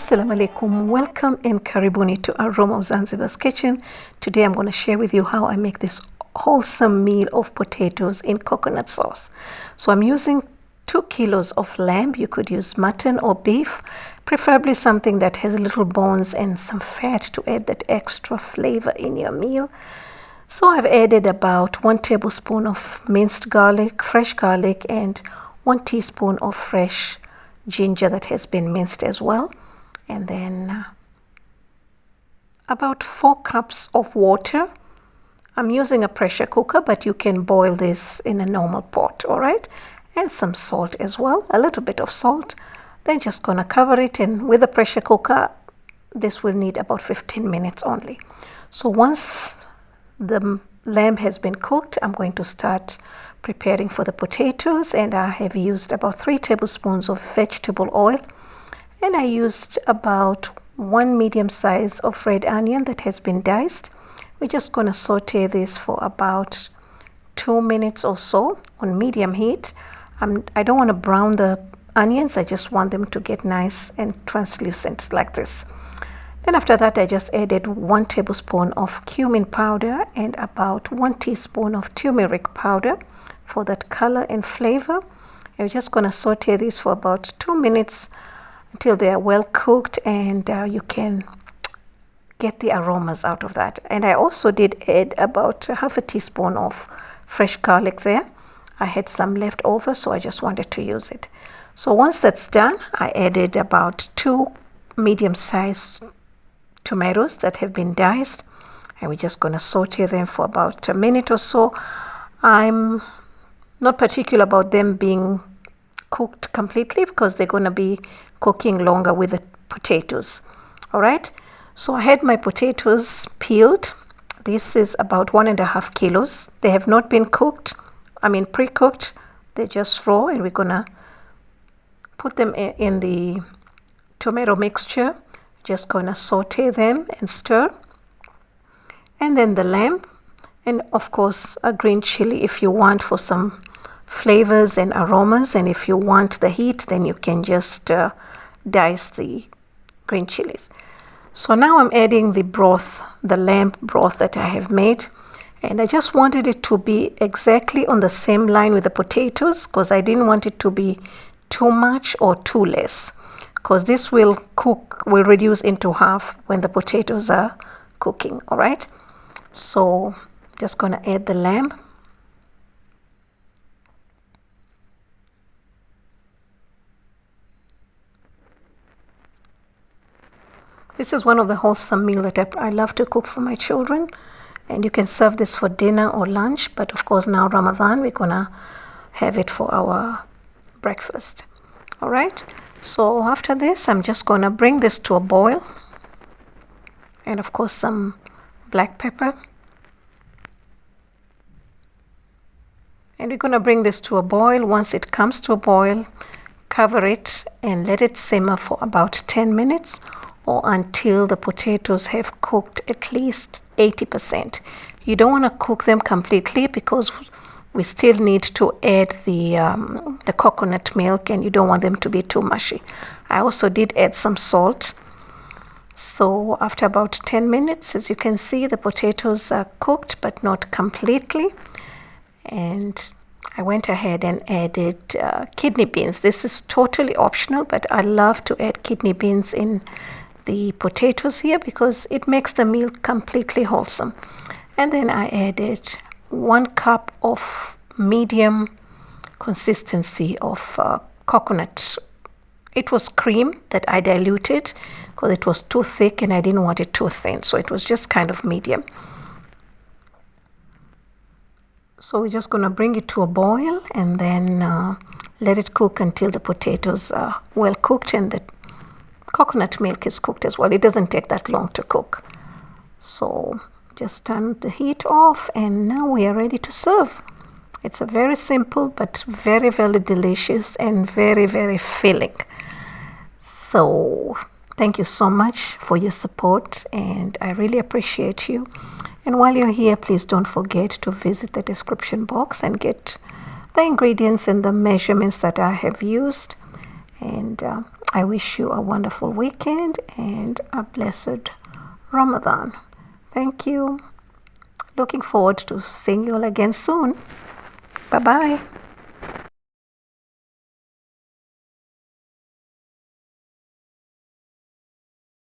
Assalamu alaikum, welcome and karibuni to Aroma of Zanzibar's kitchen. Today I'm going to share with you how I make this wholesome meal of potatoes in coconut sauce. So I'm using 2 kilos of lamb. You could use mutton or beef, preferably something that has little bones and some fat to add that extra flavor in your meal. So I've added about 1 tablespoon of minced garlic, fresh garlic, and 1 teaspoon of fresh ginger that has been minced as well. And then about 4 cups of water. I'm using a pressure cooker, but you can boil this in a normal pot, all right? And some salt as well, a little bit of salt. Then just gonna cover it, and with a pressure cooker, this will need about 15 minutes only. So once the lamb has been cooked, I'm going to start preparing for the potatoes, and I have used about 3 tablespoons of vegetable oil. And I used about 1 medium size of red onion that has been diced. We're just going to saute this for about 2 minutes or so on medium heat. I don't want to brown the onions. I just want them to get nice and translucent like this. Then after that, I just added 1 tablespoon of cumin powder and about 1 teaspoon of turmeric powder for that color and flavor. I'm just going to saute this for about 2 minutes until they are well cooked, and you can get the aromas out of that. And I also did add about half a teaspoon of fresh garlic there. I had some left over, so I just wanted to use it. So once that's done, I added about 2 medium-sized tomatoes that have been diced, and we're just going to saute them for about a minute or so. I'm not particular about them being cooked completely because they're going to be cooking longer with the potatoes. All right, so I had my potatoes peeled. This is about 1.5 kilos. They have not been cooked, pre-cooked. They're just raw, and we're gonna put them in the tomato mixture. Just gonna saute them and stir. And then the lamb, and of course a green chili if you want for some flavors and aromas, and if you want the heat, then you can just dice the green chilies. So now I'm adding the broth, the lamb broth that I have made, and I just wanted it to be exactly on the same line with the potatoes because I didn't want it to be too much or too less, because this will reduce into half when the potatoes are cooking. All right, so just gonna add the lamb. This is one of the wholesome meals that I love to cook for my children, and you can serve this for dinner or lunch, but of course now Ramadan, we're gonna have it for our breakfast. All right, so after this, I'm just gonna bring this to a boil, and of course some black pepper. And we're gonna bring this to a boil. Once it comes to a boil, cover it and let it simmer for about 10 minutes or until the potatoes have cooked at least 80%. You don't want to cook them completely because we still need to add the coconut milk, and you don't want them to be too mushy. I also did add some salt. So after about 10 minutes, as you can see, the potatoes are cooked but not completely. And I went ahead and added kidney beans. This is totally optional, but I love to add kidney beans in the potatoes here because it makes the meal completely wholesome. And then I added 1 cup of medium consistency of coconut. It was cream that I diluted because it was too thick and I didn't want it too thin, so it was just kind of medium. So we're just going to bring it to a boil and then let it cook until the potatoes are well cooked and the coconut milk is cooked as well. It doesn't take that long to cook. So just turn the heat off, and now we are ready to serve. It's a very simple but very, very delicious and very, very filling. So thank you so much for your support, and I really appreciate you. And while you're here, please don't forget to visit the description box and get the ingredients and the measurements that I have used. And I wish you a wonderful weekend and a blessed Ramadan. Thank you. Looking forward to seeing you all again soon. Bye-bye.